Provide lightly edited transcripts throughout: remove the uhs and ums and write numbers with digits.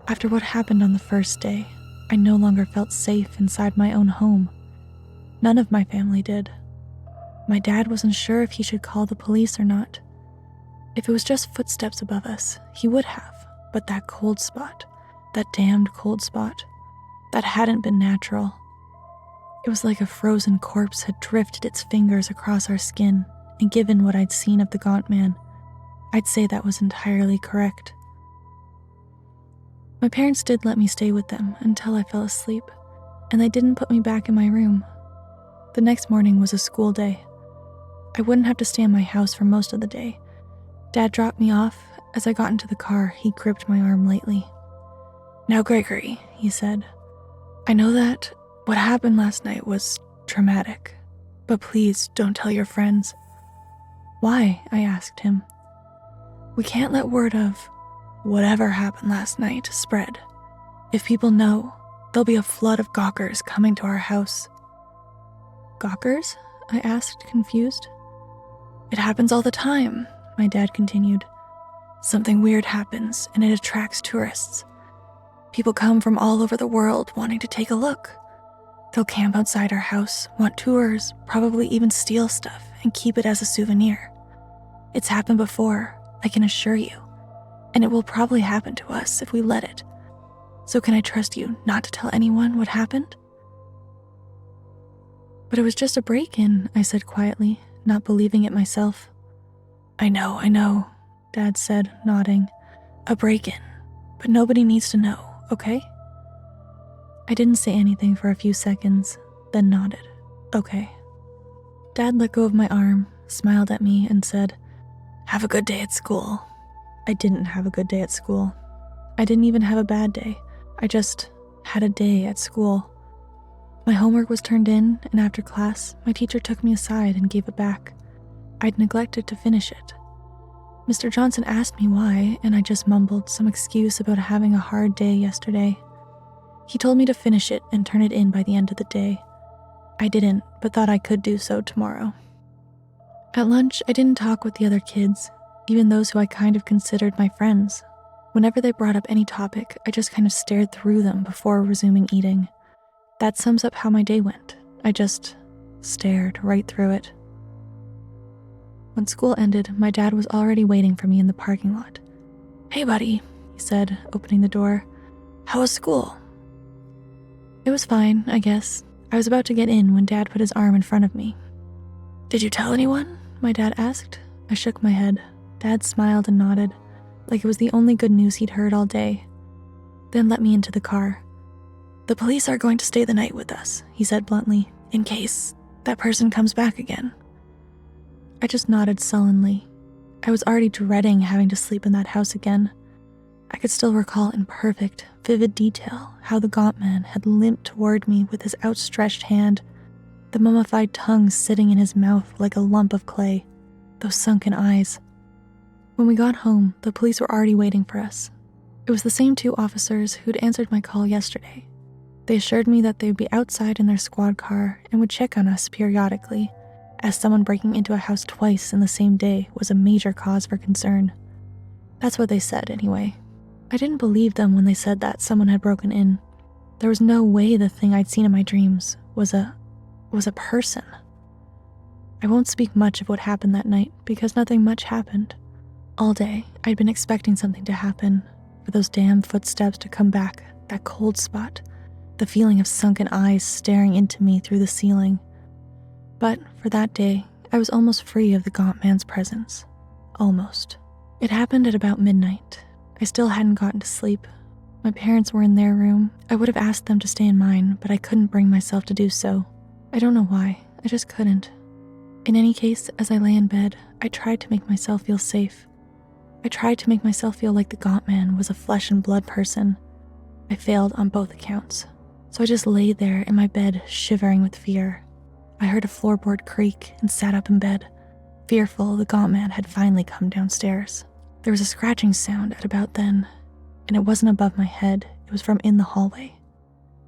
After what happened on the first day, I no longer felt safe inside my own home. None of my family did. My dad wasn't sure if he should call the police or not. If it was just footsteps above us, he would have, but that cold spot, that damned cold spot, that hadn't been natural. It was like a frozen corpse had drifted its fingers across our skin, and given what I'd seen of the Gaunt Man, I'd say that was entirely correct. My parents did let me stay with them until I fell asleep, and they didn't put me back in my room. The next morning was a school day. I wouldn't have to stay in my house for most of the day. Dad dropped me off. As I got into the car, he gripped my arm lightly. "Now, Gregory," he said, "I know that what happened last night was traumatic, but please don't tell your friends." "Why?" I asked him. "We can't let word of whatever happened last night spread. If people know, there'll be a flood of gawkers coming to our house." "Gawkers?" I asked, confused. "It happens all the time," my dad continued. "Something weird happens and it attracts tourists. People come from all over the world wanting to take a look. They'll camp outside our house, want tours, probably even steal stuff and keep it as a souvenir. It's happened before, I can assure you, and it will probably happen to us if we let it. So can I trust you not to tell anyone what happened?" "But it was just a break-in," I said quietly, not believing it myself. I know, Dad said, nodding. "A break-in, but nobody needs to know, okay?" I didn't say anything for a few seconds, then nodded. "Okay." Dad let go of my arm, smiled at me, and said, "Have a good day at school." I didn't have a good day at school. I didn't even have a bad day. I just had a day at school. My homework was turned in, and after class, my teacher took me aside and gave it back. I'd neglected to finish it. Mr. Johnson asked me why, and I just mumbled some excuse about having a hard day yesterday. He told me to finish it and turn it in by the end of the day. I didn't, but thought I could do so tomorrow. At lunch, I didn't talk with the other kids, even those who I kind of considered my friends. Whenever they brought up any topic, I just kind of stared through them before resuming eating. That sums up how my day went. I just stared right through it. When school ended, my dad was already waiting for me in the parking lot. "Hey, buddy," he said, opening the door. "How was school?" It was fine, I guess. I was about to get in when Dad put his arm in front of me. "Did you tell anyone?" my dad asked. I shook my head. Dad smiled and nodded, like it was the only good news he'd heard all day. Then let me into the car. "The police are going to stay the night with us," he said bluntly, "in case that person comes back again." I just nodded sullenly. I was already dreading having to sleep in that house again. I could still recall in perfect, vivid detail how the Gaunt Man had limped toward me with his outstretched hand, the mummified tongue sitting in his mouth like a lump of clay, those sunken eyes. When we got home, the police were already waiting for us. It was the same two officers who'd answered my call yesterday. They assured me that they would be outside in their squad car and would check on us periodically, as someone breaking into a house twice in the same day was a major cause for concern. That's what they said, anyway. I didn't believe them when they said that someone had broken in. There was no way the thing I'd seen in my dreams was a person. I won't speak much of what happened that night because nothing much happened. All day, I'd been expecting something to happen, for those damn footsteps to come back, that cold spot, the feeling of sunken eyes staring into me through the ceiling. But for that day, I was almost free of the Gaunt Man's presence. Almost. It happened at about midnight. I still hadn't gotten to sleep. My parents were in their room. I would have asked them to stay in mine, but I couldn't bring myself to do so. I don't know why. I just couldn't. In any case, as I lay in bed, I tried to make myself feel safe. I tried to make myself feel like the Gaunt Man was a flesh and blood person. I failed on both accounts. So I just lay there in my bed, shivering with fear. I heard a floorboard creak and sat up in bed, fearful the Gaunt Man had finally come downstairs. There was a scratching sound at about then, and it wasn't above my head, it was from in the hallway.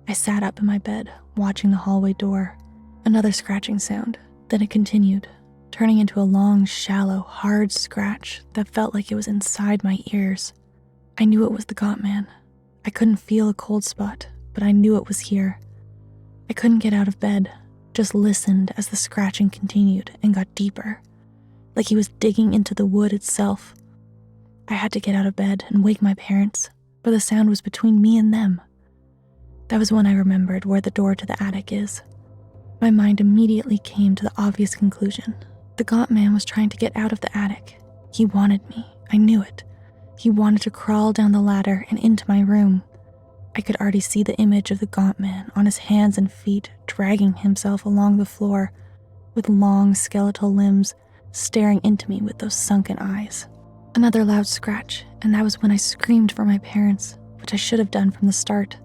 I sat up in my bed, watching the hallway door. Another scratching sound, then it continued, turning into a long, shallow, hard scratch that felt like it was inside my ears. I knew it was the Gaunt Man. I couldn't feel a cold spot, but I knew it was here. I couldn't get out of bed, just listened as the scratching continued and got deeper, like he was digging into the wood itself. I had to get out of bed and wake my parents, but the sound was between me and them. That was when I remembered where the door to the attic is. My mind immediately came to the obvious conclusion. The gaunt man was trying to get out of the attic. He wanted me. I knew it. He wanted to crawl down the ladder and into my room. I could already see the image of the gaunt man on his hands and feet, dragging himself along the floor with long skeletal limbs, staring into me with those sunken eyes. Another loud scratch, and that was when I screamed for my parents, which I should have done from the start.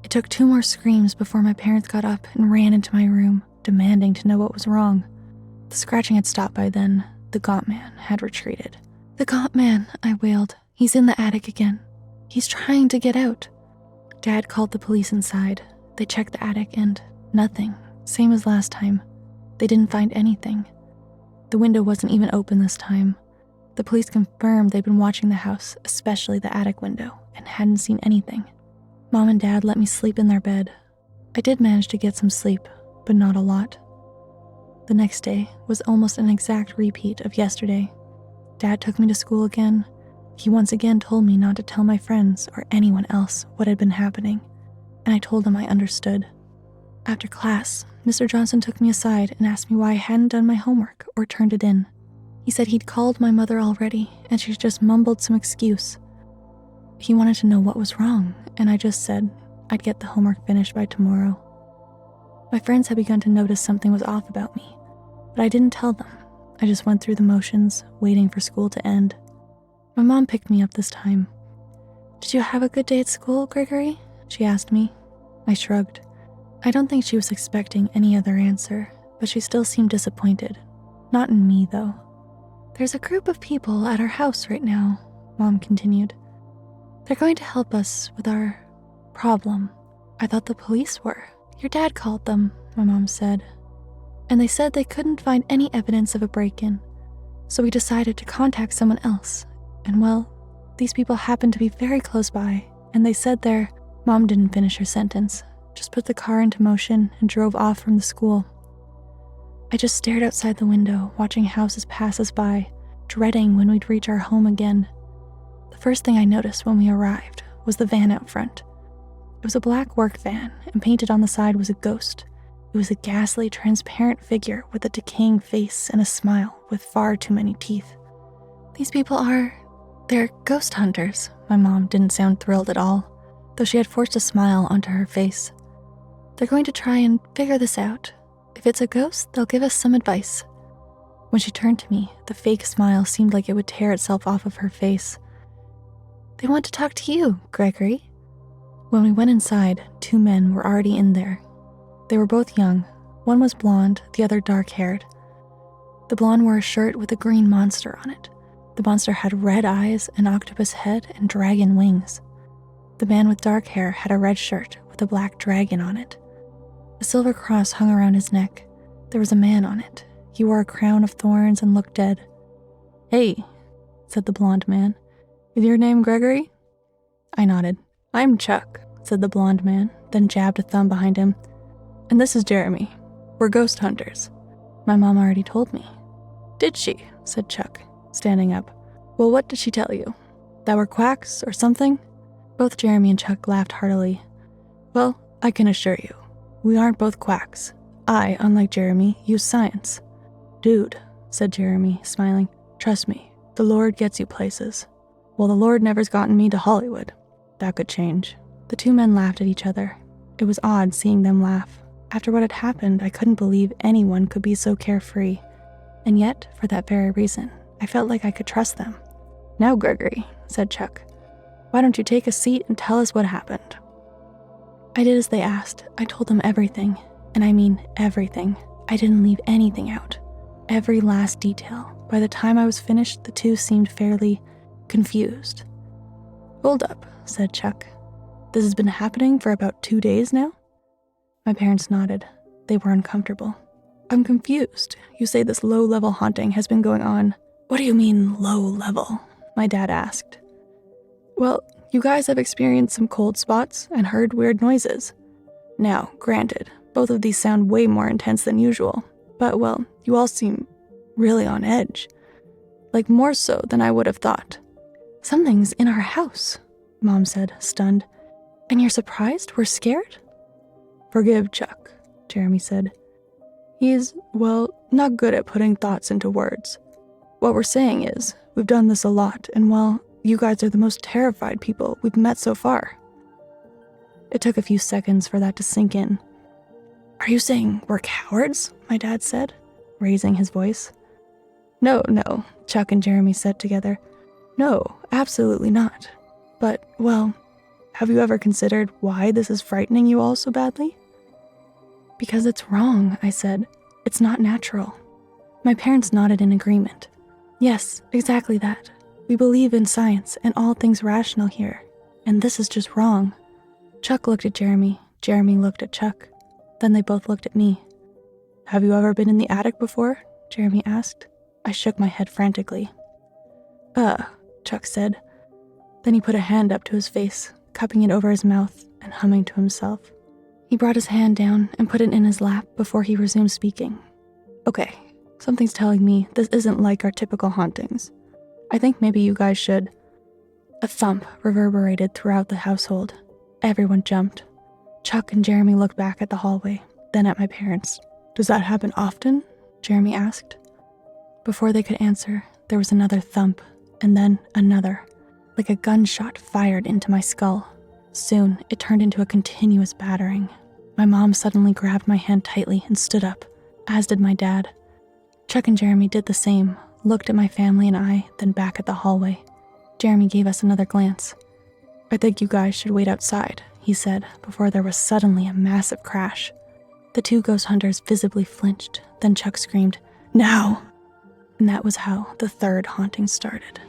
It took 2 more screams before my parents got up and ran into my room, demanding to know what was wrong. The scratching had stopped by then. The gaunt man had retreated. "The gaunt man," I wailed. "He's in the attic again. He's trying to get out." Dad called the police inside. They checked the attic and nothing, same as last time. They didn't find anything. The window wasn't even open this time. The police confirmed they'd been watching the house, especially the attic window, and hadn't seen anything. Mom and Dad let me sleep in their bed. I did manage to get some sleep, but not a lot. The next day was almost an exact repeat of yesterday. Dad took me to school again. He once again told me not to tell my friends or anyone else what had been happening, and I told him I understood. After class, Mr. Johnson took me aside and asked me why I hadn't done my homework or turned it in. He said he'd called my mother already, and she just mumbled some excuse. He wanted to know what was wrong, and I just said I'd get the homework finished by tomorrow. My friends had begun to notice something was off about me, but I didn't tell them. I just went through the motions, waiting for school to end. My mom picked me up this time. "Did you have a good day at school, Gregory?" she asked me. I shrugged. I don't think she was expecting any other answer, but she still seemed disappointed. Not in me, though. "There's a group of people at our house right now," Mom continued. "They're going to help us with our problem." "I thought the police were." "Your dad called them," my mom said. "And they said they couldn't find any evidence of a break-in. So we decided to contact someone else. And well, these people happened to be very close by, and they said their..." Mom didn't finish her sentence, just put the car into motion and drove off from the school. I just stared outside the window, watching houses pass us by, dreading when we'd reach our home again. The first thing I noticed when we arrived was the van out front. It was a black work van, and painted on the side was a ghost. It was a ghastly, transparent figure with a decaying face and a smile with far too many teeth. "These people they're ghost hunters." My mom didn't sound thrilled at all, though she had forced a smile onto her face. "They're going to try and figure this out. If it's a ghost, they'll give us some advice." When she turned to me, the fake smile seemed like it would tear itself off of her face. "They want to talk to you, Gregory." When we went inside, 2 men were already in there. They were both young. One was blonde, the other dark-haired. The blonde wore a shirt with a green monster on it. The monster had red eyes, an octopus head, and dragon wings. The man with dark hair had a red shirt with a black dragon on it. A silver cross hung around his neck. There was a man on it. He wore a crown of thorns and looked dead. "Hey," said the blonde man. "Is your name Gregory?" I nodded. "I'm Chuck," said the blonde man, then jabbed a thumb behind him. "And this is Jeremy. We're ghost hunters." My mom already told me. "Did she?" said Chuck, standing up. "Well, what did she tell you? That we're quacks or something?" Both Jeremy and Chuck laughed heartily. "Well, I can assure you, we aren't both quacks. I, unlike Jeremy, use science." "Dude," said Jeremy, smiling, "trust me, the Lord gets you places." "Well, the Lord never's gotten me to Hollywood. That could change." The 2 men laughed at each other. It was odd seeing them laugh. After what had happened, I couldn't believe anyone could be so carefree. And yet, for that very reason, I felt like I could trust them. "Now, Gregory," said Chuck, "why don't you take a seat and tell us what happened?" I did as they asked. I told them everything, and I mean everything. I didn't leave anything out. Every last detail. By the time I was finished, the 2 seemed fairly confused. "Hold up," said Chuck. "This has been happening for about 2 days now?" My parents nodded. They were uncomfortable. "I'm confused. You say this low-level haunting has been going on." "What do you mean, low level?" my dad asked. "Well, You guys have experienced some cold spots and heard weird noises. Now, granted, both of these sound way more intense than usual, but well, you all seem really on edge. Like more so than I would have thought. Something's in our house, Mom said, stunned. And you're surprised we're scared? Forgive Chuck, Jeremy said. He's, well, not good at putting thoughts into words. What we're saying is, we've done this a lot, and well, you guys are the most terrified people we've met so far. It took a few seconds for that to sink in. Are you saying we're cowards? My dad said, raising his voice. No, Chuck and Jeremy said together. No, absolutely not. But, well, have you ever considered why this is frightening you all so badly? Because it's wrong, I said. It's not natural. My parents nodded in agreement. Yes, exactly that. We believe in science and all things rational here, and this is just wrong. Chuck looked at Jeremy. Jeremy looked at Chuck. Then they both looked at me. Have you ever been in the attic before? Jeremy asked. I shook my head frantically. Chuck said. Then he put a hand up to his face, cupping it over his mouth and humming to himself. He brought his hand down and put it in his lap before he resumed speaking. Okay, something's telling me this isn't like our typical hauntings. I think maybe you guys should. A thump reverberated throughout the household. Everyone jumped. Chuck and Jeremy looked back at the hallway, then at my parents. Does that happen often? Jeremy asked. Before they could answer, there was another thump, and then another, like a gunshot fired into my skull. Soon, it turned into a continuous battering. My mom suddenly grabbed my hand tightly and stood up, as did my dad. Chuck and Jeremy did the same, looked at my family and I, then back at the hallway. Jeremy gave us another glance. I think you guys should wait outside, he said, before there was suddenly a massive crash. The two ghost hunters visibly flinched, then Chuck screamed, "Now!" And that was how the third haunting started.